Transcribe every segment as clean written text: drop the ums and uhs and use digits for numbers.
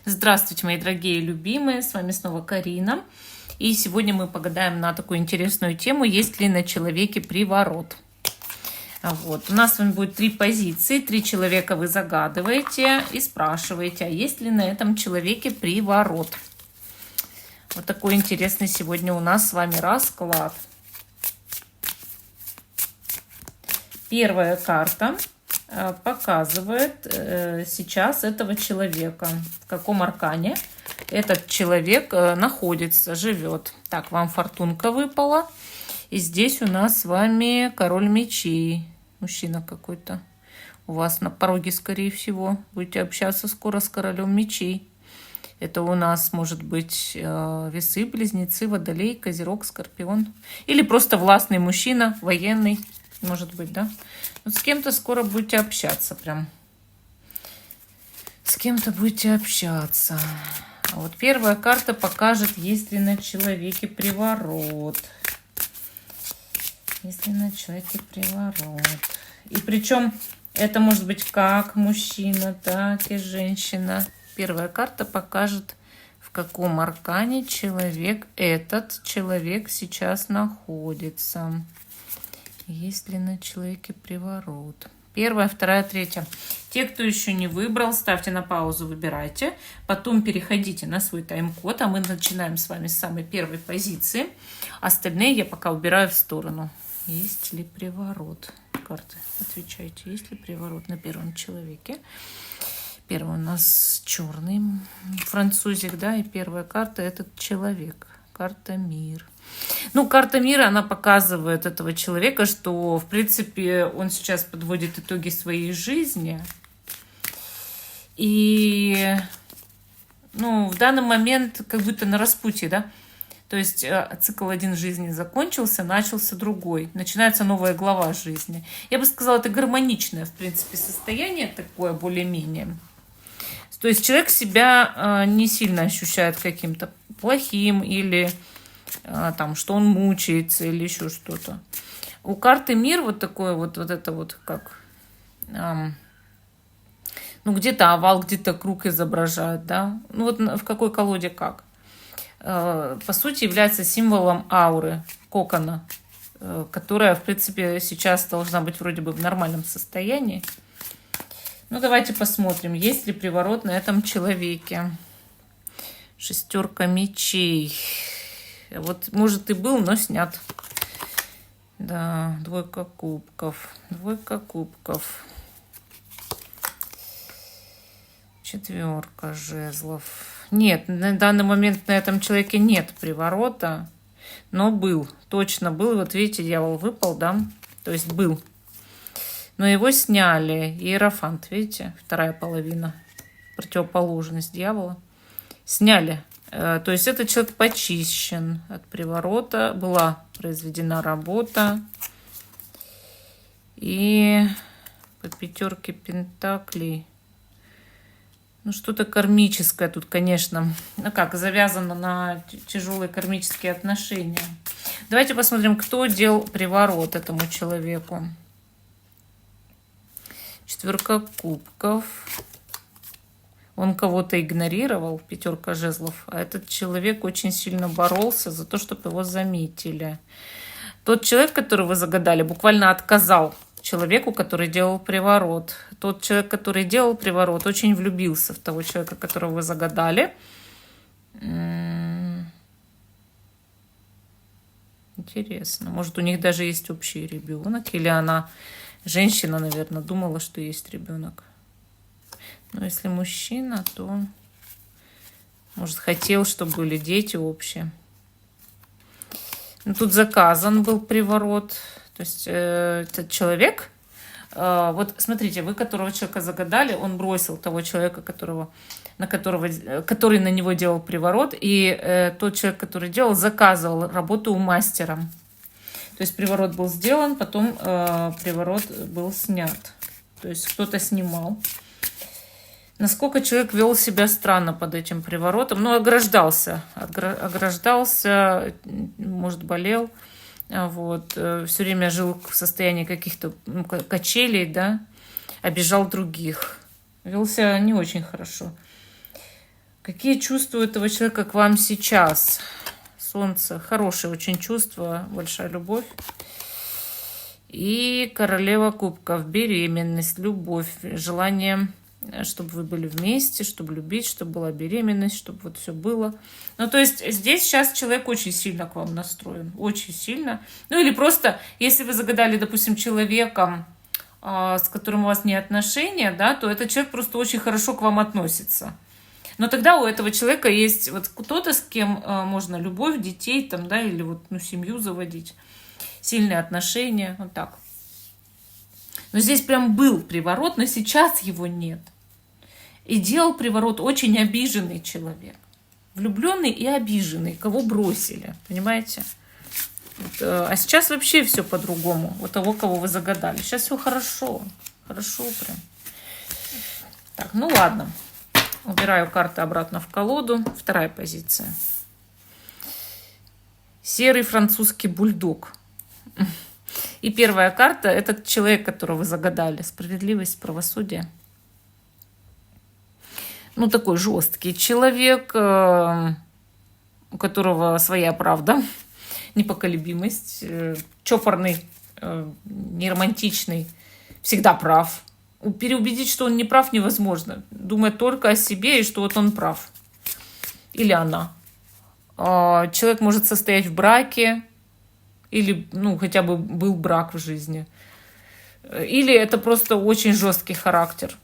Здравствуйте, мои дорогие любимые, с вами снова Карина. И сегодня мы погадаем на такую интересную тему, есть ли на человеке приворот. Вот. У нас с вами будет 3 позиции, 3 человека вы загадываете и спрашиваете, а есть ли на этом человеке приворот. Вот такой интересный сегодня у нас с вами расклад. Первая карта показывает сейчас этого человека, в каком аркане этот человек находится, живет. Так, вам фортунка выпала. И здесь у нас с вами король мечей. Мужчина какой-то у вас на пороге, скорее всего. Будете общаться скоро с королем мечей. Это у нас может быть весы, близнецы, водолей, козерог, скорпион. Или просто властный мужчина, военный. Может быть, да? Вот с кем-то скоро будете общаться прям. С кем-то будете общаться. А вот первая карта покажет, есть ли на человеке приворот. Есть ли на человеке приворот. И причем это может быть как мужчина, так и женщина. Первая карта покажет, в каком аркане этот человек сейчас находится. Есть ли на человеке приворот? Первая, вторая, третья. Те, кто еще не выбрал, ставьте на паузу, выбирайте. Потом переходите на свой тайм-код, а мы начинаем с вами с самой первой позиции. Остальные я пока убираю в сторону. Есть ли приворот? Карты, отвечайте. Есть ли приворот на первом человеке? Первый у нас черный французик, да, и первая карта этот человек. Карта мир. Ну, карта мира, она показывает этого человека, что, в принципе, он сейчас подводит итоги своей жизни. И, ну, в данный момент как будто на распутье, да? То есть цикл один жизни закончился, начался другой. Начинается новая глава жизни. Я бы сказала, это гармоничное, в принципе, состояние такое, более-менее. То есть человек себя не сильно ощущает каким-то плохим или там, что он мучается или еще что-то. У карты мир вот такое вот это вот как, ну, где-то овал, где-то круг изображают, да. Ну, вот в какой колоде как. По сути, является символом ауры, кокона, которая, в принципе, сейчас должна быть вроде бы в нормальном состоянии. Ну, давайте посмотрим, есть ли приворот на этом человеке. Шестерка мечей. Вот, может, и был, но снят. Да, двойка кубков. Двойка кубков. Четверка жезлов. Нет, на данный момент на этом человеке нет приворота, но был. Точно был. Вот видите, дьявол выпал, да? То есть был. Но его сняли. Иерофант, видите? Вторая половина. Противоположность дьявола. Сняли. То есть этот человек почищен от приворота. Была произведена работа. И по пятерке пентаклей. Ну, что-то кармическое тут, конечно. Ну как, завязано на тяжелые кармические отношения. Давайте посмотрим, кто делал приворот этому человеку. Четверка кубков. Он кого-то игнорировал, пятерка жезлов, а этот человек очень сильно боролся за то, чтобы его заметили. Тот человек, которого вы загадали, буквально отказал человеку, который делал приворот. Тот человек, который делал приворот, очень влюбился в того человека, которого вы загадали. Интересно. Может, у них даже есть общий ребенок, или она, женщина, наверное, думала, что есть ребенок. Но если мужчина, то, может, хотел, чтобы были дети общие. Но тут заказан был приворот. То есть этот человек, вот смотрите, вы которого человека загадали, он бросил того человека, который на него делал приворот, и тот человек, который делал, заказывал работу у мастера. То есть приворот был сделан, потом приворот был снят. То есть кто-то снимал. Насколько человек вел себя странно под этим приворотом. Ну, ограждался, может, болел. Вот. Все время жил в состоянии каких-то качелей, да, обижал других. Вел себя не очень хорошо. Какие чувства у этого человека к вам сейчас? Солнце. Хорошее очень чувство, большая любовь. И королева кубков. Беременность, любовь, желание, чтобы вы были вместе, чтобы любить, чтобы была беременность, чтобы вот все было. Ну, то есть здесь сейчас человек очень сильно к вам настроен. Очень сильно. Ну, или просто, если вы загадали, допустим, человеком, с которым у вас не отношения, да, то этот человек просто очень хорошо к вам относится. Но тогда у этого человека есть вот кто-то, с кем можно любовь, детей там, да, или вот, ну, семью заводить, сильные отношения, вот так. Но здесь прям был приворот, но сейчас его нет. И делал приворот очень обиженный человек. Влюбленный и обиженный, кого бросили, понимаете? Вот, а сейчас вообще все по-другому. У того, кого вы загадали. Сейчас все хорошо. Хорошо прям. Так, ну ладно. Убираю карты обратно в колоду. Вторая позиция. Серый французский бульдог. И первая карта – этот человек, которого вы загадали. Справедливость, правосудие. Ну, такой жесткий человек, у которого своя правда, непоколебимость, чопорный, неромантичный, всегда прав. Переубедить, что он не прав, невозможно. Думает только о себе и что вот он прав. Или она. Человек может состоять в браке, или, ну, хотя бы был брак в жизни. Или это просто очень жесткий характер.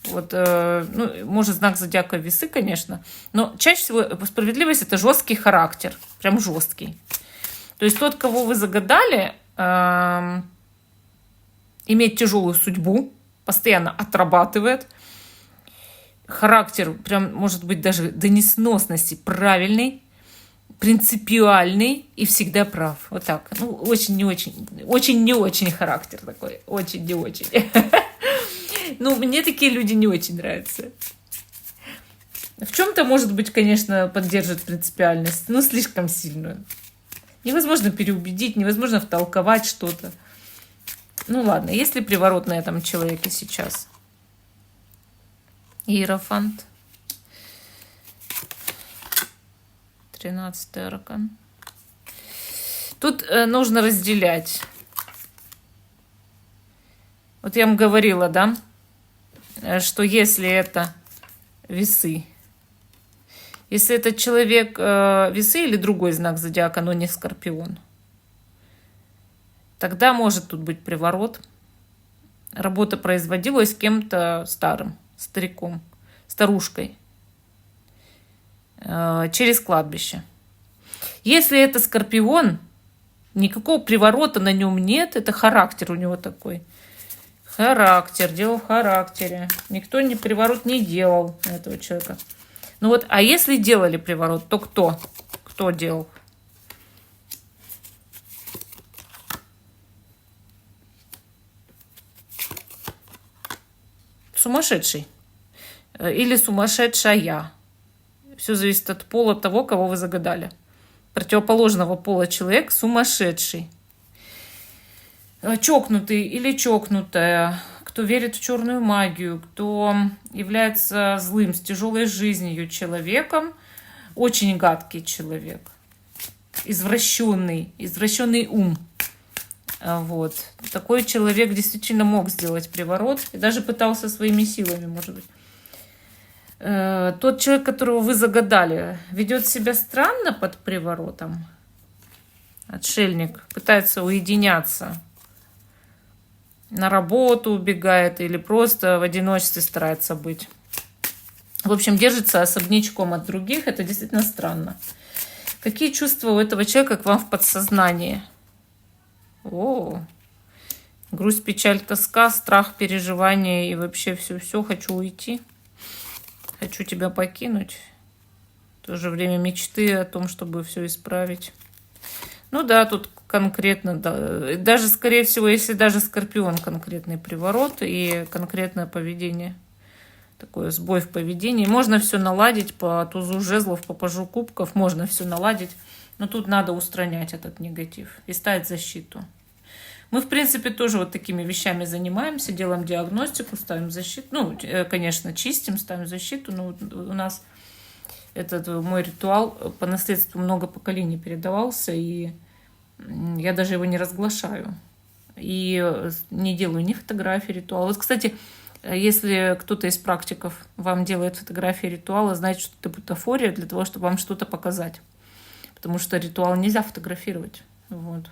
Вот, ну, может, знак зодиака весы, конечно, но чаще всего справедливость – это жесткий характер, прям жесткий. То есть тот, кого вы загадали, имеет тяжелую судьбу, постоянно отрабатывает. Характер прям, может быть, даже до несносности правильный, принципиальный и всегда прав. Вот так. Ну, очень не очень характер такой. Очень не очень. Ну, мне такие люди не очень нравятся. В чем-то, может быть, конечно, поддерживает принципиальность, но слишком сильную. Невозможно переубедить, невозможно втолковать что-то. Ну ладно, есть ли приворот на этом человеке сейчас? Иерофант. 13-й аркан. Тут нужно разделять. Вот я вам говорила, да, что если это весы, если этот человек весы или другой знак зодиака, но не скорпион, тогда может тут быть приворот. Работа производилась кем-то старым, стариком, старушкой через кладбище. Если это скорпион, никакого приворота на нем нет, это характер у него такой. Характер, дело в характере. Никто ни приворот не делал на этого человека. Ну вот, а если делали приворот, то кто? Кто делал? Сумасшедший. Или сумасшедшая. Все зависит от пола того, кого вы загадали. Противоположного пола человек сумасшедший. Чокнутый или чокнутая, кто верит в черную магию, кто является злым, с тяжелой жизнью человеком, очень гадкий человек, извращенный ум. Вот. Такой человек действительно мог сделать приворот и даже пытался своими силами, может быть. Тот человек, которого вы загадали, ведет себя странно под приворотом. Отшельник пытается уединяться. На работу убегает или просто в одиночестве старается быть. В общем, держится особнячком от других. Это действительно странно. Какие чувства у этого человека к вам в подсознании? О, грусть, печаль, тоска, страх, переживания и вообще все. Хочу уйти. Хочу тебя покинуть. В то же время мечты о том, чтобы все исправить. Ну да, тут конкретно, да, даже, скорее всего, если даже скорпион, конкретный приворот и конкретное поведение, такой сбой в поведении. Можно все наладить по тузу жезлов, по пажу кубков, можно все наладить, но тут надо устранять этот негатив и ставить защиту. Мы, в принципе, тоже вот такими вещами занимаемся, делаем диагностику, ставим защиту, ну, конечно, чистим, ставим защиту, но у нас этот мой ритуал по наследству много поколений передавался, и я даже его не разглашаю. И не делаю ни фотографии ритуала. Вот, кстати, если кто-то из практиков вам делает фотографии ритуала, значит, что это бутафория для того, чтобы вам что-то показать. Потому что ритуал нельзя фотографировать. Вот.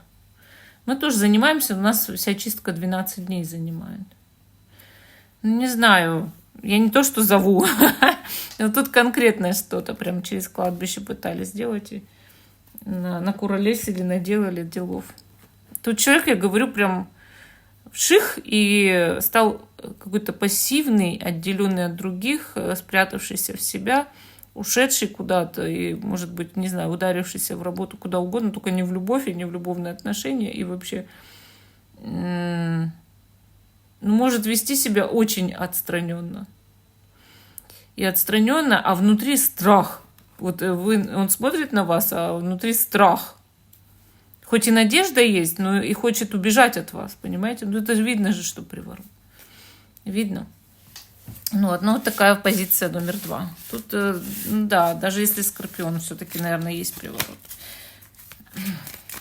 Мы тоже занимаемся, у нас вся чистка 12 дней занимает. Не знаю, я не то что зову, но тут конкретное что-то прям через кладбище пытались сделать. И накуролесили, наделали делов. Тут человек, я говорю, прям вших и стал какой-то пассивный, отделенный от других, спрятавшийся в себя, ушедший куда-то и, может быть, не знаю, ударившийся в работу куда угодно, только не в любовь и не в любовные отношения, и вообще может вести себя очень отстраненно. И отстраненно, а внутри страх. Вот он смотрит на вас, а внутри страх. Хоть и надежда есть, но и хочет убежать от вас, понимаете? Ну, это же видно же, что приворот. Видно. Ну, вот такая позиция номер 2. Тут, да, даже если Скорпион, все-таки, наверное, есть приворот.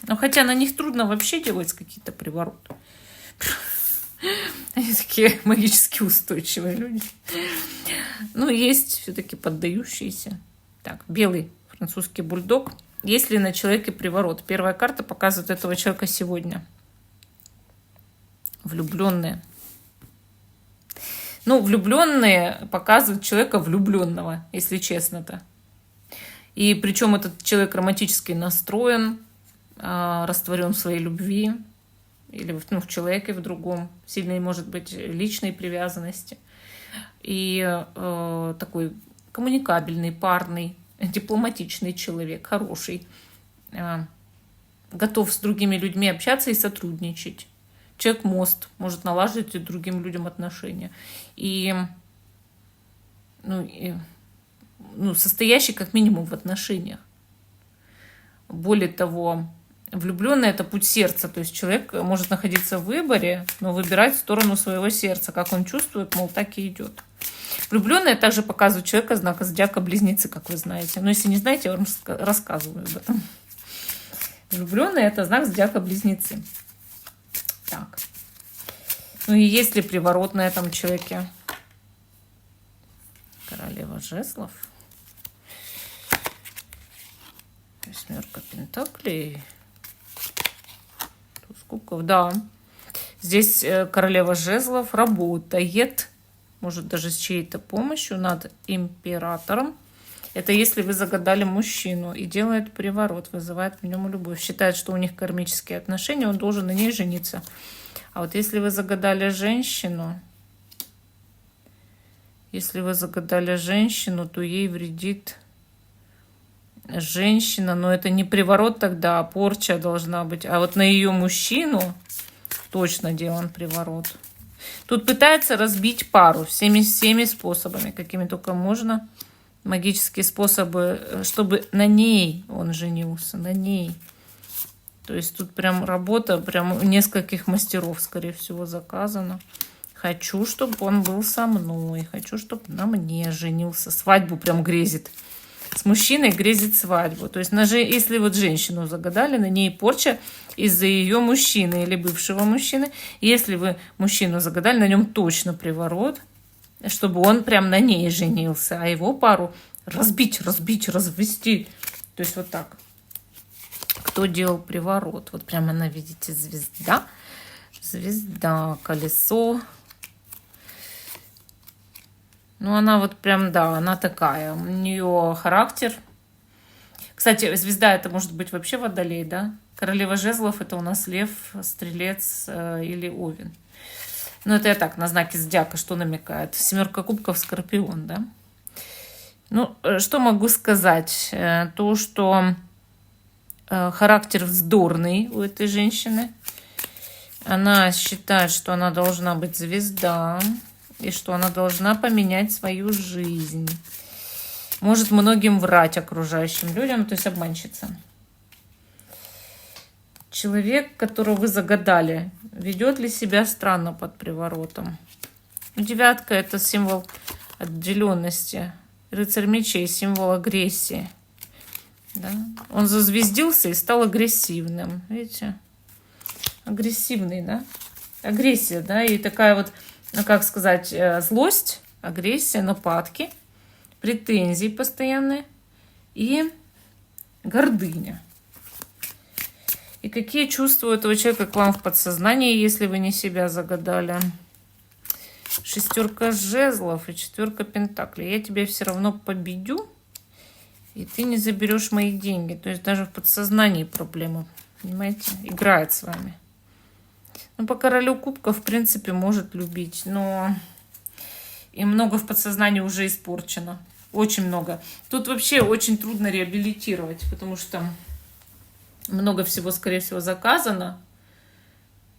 Но хотя на них трудно вообще делать какие-то привороты. Они такие магически устойчивые люди. Ну, есть все-таки поддающиеся. Так, белый французский бульдог. Есть ли на человеке приворот? Первая карта показывает этого человека сегодня. Влюбленные. Ну, влюбленные показывают человека влюбленного, если честно-то. И причем этот человек романтически настроен, растворен в своей любви, или в человеке в другом, сильной, может быть, личной привязанности. И такой коммуникабельный, парный, дипломатичный человек, хороший, готов с другими людьми общаться и сотрудничать. Человек-мост, может налаживать с другим людям отношения. И состоящий как минимум в отношениях. Более того, влюбленный — это путь сердца. То есть человек может находиться в выборе, но выбирать в сторону своего сердца. Как он чувствует, мол, так и идет. Влюбленные также показывают человека знака зодиака Близнецы, как вы знаете. Но если не знаете, я вам рассказываю об этом. Влюбленные — это знак зодиака Близнецы. Так. Ну и есть ли приворот на этом человеке? Королева жезлов. Восьмерка пентаклей. Туз кубков. Да. Здесь королева жезлов работает, может даже с чьей-то помощью, над императором. Это если вы загадали мужчину и делает приворот, вызывает в нем любовь. Считает, что у них кармические отношения, он должен на ней жениться. А вот если вы загадали женщину, то ей вредит женщина. Но это не приворот тогда, а порча должна быть. А вот на ее мужчину точно делан приворот. Тут пытается разбить пару всеми способами, какими только можно. Магические способы, чтобы на ней он женился, на ней. То есть тут прям работа, прям у нескольких мастеров, скорее всего, заказана. Хочу, чтобы он был со мной, хочу, чтобы на мне женился. Свадьбу прям грезит. С мужчиной грезит свадьбу. То есть если вот женщину загадали, на ней порча из-за ее мужчины или бывшего мужчины. Если вы мужчину загадали, на нем точно приворот, чтобы он прям на ней женился, а его пару разбить, развести. То есть вот так. Кто делал приворот? Вот прямо она, видите, звезда. Звезда, колесо. Ну, она вот прям, да, она такая. У нее характер. Кстати, звезда — это может быть вообще водолей, да? Королева жезлов — это у нас лев, стрелец или овен. Ну, это я так, на знаки зодиака, что намекает. Семерка кубков, скорпион, да? Ну, что могу сказать? То, что характер вздорный у этой женщины. Она считает, что она должна быть звезда, и что она должна поменять свою жизнь. Может многим врать окружающим людям, то есть обманщица. Человек, которого вы загадали, ведет ли себя странно под приворотом? Девятка — это символ отделенности Рыцарь мечей, символ агрессии. Да? Он зазвездился и стал агрессивным. Видите? Агрессивный, да? Агрессия, да? И такая вот, ну, как сказать, злость, агрессия, нападки, претензии постоянные и гордыня. И какие чувства у этого человека к вам в подсознании, если вы не себя загадали? 6 жезлов и 4 пентаклей. Я тебя все равно победю, и ты не заберешь мои деньги. То есть даже в подсознании проблема, понимаете, играет с вами. Ну, по королю кубков, в принципе, может любить, но и много в подсознании уже испорчено. Очень много. Тут вообще очень трудно реабилитировать, потому что много всего, скорее всего, заказано.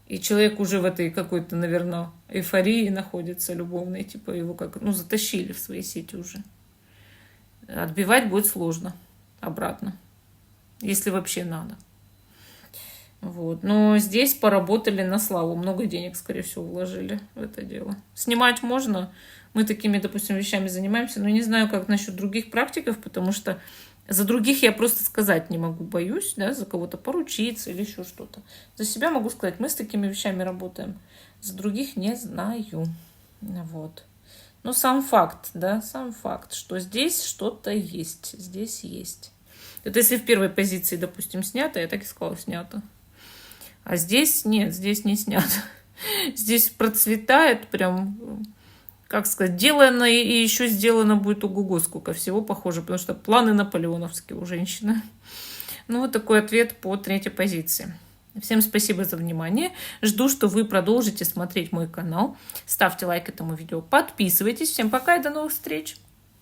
И человек уже в этой какой-то, наверное, эйфории находится любовной. Типа его как, ну, затащили в свои сети уже. Отбивать будет сложно обратно. Если вообще надо. Вот. Но здесь поработали на славу. Много денег, скорее всего, вложили в это дело. Снимать можно. Мы такими, допустим, вещами занимаемся. Но не знаю, как насчет других практиков, потому что за других я просто сказать не могу, боюсь, да, за кого-то поручиться или еще что-то. За себя могу сказать, мы с такими вещами работаем. За других не знаю. Вот. Но сам факт, да, сам факт, что здесь что-то есть. Здесь есть. Это если в первой позиции, допустим, снято, я так и сказала, снято. А здесь нет, здесь не снято. Здесь процветает прям, как сказать, делано и еще сделано будет ого-го, сколько всего похоже, потому что планы наполеоновские у женщины. Ну, вот такой ответ по 3 позиции. Всем спасибо за внимание. Жду, что вы продолжите смотреть мой канал. Ставьте лайк этому видео, подписывайтесь. Всем пока и до новых встреч!